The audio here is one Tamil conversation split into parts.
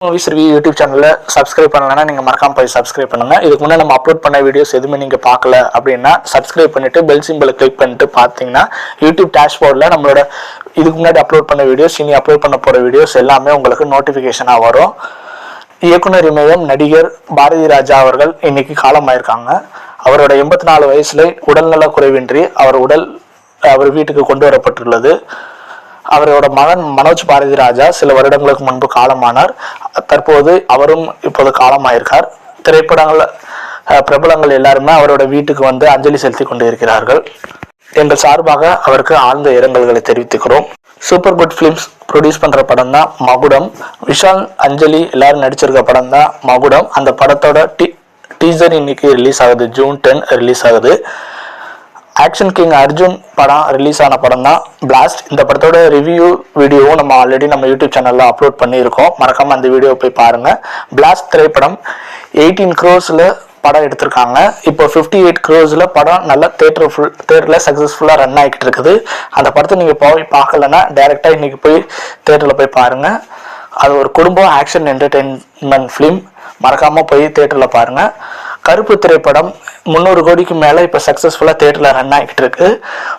மூவிஸ் ரிவ்யூ யூடியூப் சேனலில் சப்ஸ்கிரைப் பண்ணலன்னா நீங்கள் மறக்காம போய் சப்ஸ்கிரைப் பண்ணுங்கள். இதுக்கு முன்னே நம்ம அப்லோட் பண்ண வீடியோஸ் எதுவுமே நீங்கள் பார்க்கல அப்படின்னா சப்ஸ்கிரைப் பண்ணிவிட்டு பெல் சிம்பிளை கிளிக் பண்ணிட்டு பார்த்தீங்கன்னா யூடியூப் டேஷ்போர்டில் நம்மளோட இதுக்கு முன்னாடி அப்லோட் பண்ண வீடியோஸ் இனி அப்லோட் பண்ண போகிற வீடியோஸ் எல்லாமே உங்களுக்கு நோட்டிஃபிகேஷனாக வரும். இயக்குனர் இமயம் நடிகர் பாரதி ராஜா அவர்கள் இன்னைக்கு காலமாயிருக்காங்க. அவரோட 84 வயசுல உடல்நல குறைவின்றி அவர் வீட்டுக்கு கொண்டு வரப்பட்டுள்ளது. அவரோட மகன் மனோஜ் பாரதி ராஜா சில வருடங்களுக்கு முன்பு காலமானார். தற்போது அவரும் இப்போது காலமாயிருக்கார். திரைப்படங்கள் பிரபலங்கள் எல்லாருமே அவரோட வீட்டுக்கு வந்து அஞ்சலி செலுத்தி கொண்டு இருக்கிறார்கள். எங்கள் சார்பாக அவருக்கு ஆழ்ந்த இரங்கல்களை தெரிவித்துக்கிறோம். சூப்பர் குட் ஃபிலிம்ஸ் ப்ரொடியூஸ் பண்ற படம் தான் மகுடம். விஷால் அஞ்சலி எல்லாரும் நடிச்சிருக்க படம் தான் மகுடம். அந்த படத்தோட டீசர் இன்னைக்கு ரிலீஸ் ஆகுது. June 10 ரிலீஸ் ஆகுது. ஆக்ஷன் கிங் அர்ஜுன் படம் ரிலீஸ் ஆன படம் தான் பிளாஸ்ட். இந்த படத்தோட ரிவ்யூ வீடியோவும் நம்ம ஆல்ரெடி நம்ம யூடியூப் சேனல்ல அப்லோட் பண்ணியிருக்கோம். மறக்காம அந்த வீடியோ போய் பாருங்க. பிளாஸ்ட் திரைப்படம் 18 crores படம் எடுத்திருக்காங்க. இப்போ 58 crores படம் நல்ல தேட்டர்ல சக்சஸ்ஃபுல்லா ரன் ஆகிட்டு இருக்குது. அந்த படத்தை நீங்க போய் பார்க்கலன்னா டைரக்டா இன்னைக்கு போய் தேட்டர்ல போய் பாருங்க. அது ஒரு குடும்பம் ஆக்ஷன் என்டர்டெயின்மெண்ட் ஃபிலிம். மறக்காம போய் தேட்டர்ல பாருங்க. கருப்பு திரைப்படம் 300 கோடிக்கு மேல இப்ப சக்சஸ்ஃபுல்லா தேட்டர்ல ரன் ஆகிட்டு இருக்கு.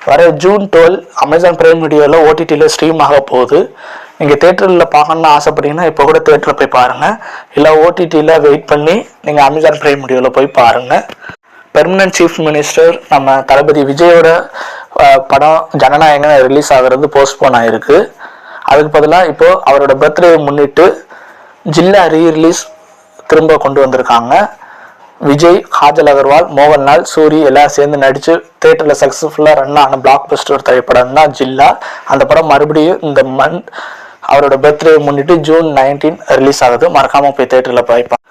வர June 12 அமேசான் பிரைம் வீடியோல OTTல ஸ்ட்ரீம் ஆக போகுது. நீங்க தேட்டர்ல பார்க்கணும்னு ஆசைப்பட்டீங்கன்னா இப்போ கூட தேட்டர்ல போய் பாருங்க. இல்ல OTTல வெயிட் பண்ணி நீங்க அமேசான் பிரைம் வீடியோல போய் பாருங்க. பெர்மனன்ட் சீஃப் மினிஸ்டர் நம்ம தளபதி விஜயோட படம் ஜனநாயகன் ரிலீஸ் ஆகிறது போஸ்ட்போன் ஆயிருக்கு. அதுக்கு பதிலாக இப்போ அவரோட பர்த்டே முன்னிட்டு ஜில்லா ரீரிலீஸ் திரும்ப கொண்டு வந்திருக்காங்க. விஜய், காஜல் அகர்வால், மோகன்லால், சூரி எல்லாம் சேர்ந்து நடிச்சு தேட்டர்ல சக்சஸ்ஃபுல்லா ரன் ஆன பிளாக் பஸ்டர் திரைப்படம் தான் ஜில்லா. அந்த படம் மறுபடியும் இந்த மந்த் அவரோட பர்த்டே முன்னிட்டு June 19 ரிலீஸ் ஆகுது. மறக்காம போய் தேட்டர்ல பாய்ப்பான்.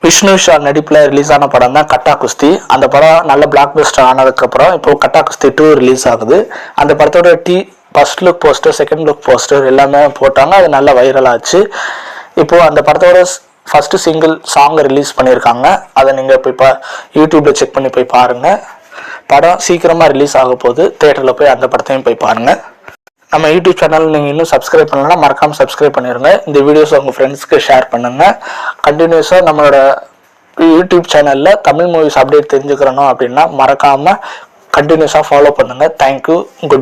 விஷ்ணு விஷால் நடிப்புல ரிலீஸ் ஆன படம் தான் கட்டா குஸ்தி. அந்த படம் நல்ல பிளாக் பஸ்டர் ஆனதுக்கு அப்புறம் இப்போ கட்டா குஸ்தி 2 ரிலீஸ் ஆகுது. அந்த படத்தோட first look poster, second look poster எல்லாமே போட்டாங்க. அது நல்ல வைரல் ஆச்சு. இப்போ அந்த படத்தோட ஃபர்ஸ்ட் சிங்கிள் சாங் ரிலீஸ் பண்ணியிருக்காங்க. அதை நீங்கள் போய் யூடியூப்ல செக் பண்ணி போய் பாருங்க. படம் சீக்கிரமாக ரிலீஸ் ஆக போகுது. தேட்டரில் போய் அந்த படத்தையும் போய் பாருங்க. நம்ம யூடியூப் சேனல் நீங்கள் இன்னும் சப்ஸ்கிரைப் பண்ணலன்னா மறக்காமல் சப்ஸ்கிரைப் பண்ணிடுங்க. இந்த வீடியோஸ் உங்கள் ஃப்ரெண்ட்ஸ்க்கு ஷேர் பண்ணுங்க. கண்டினியூஸாக நம்மளோட யூடியூப் சேனலில் தமிழ் மூவிஸ் அப்டேட் தெரிஞ்சுக்கிறணும் அப்படின்னா மறக்காமல் கண்டினியூஸாக ஃபாலோ பண்ணுங்க. தேங்க்யூ. குட்.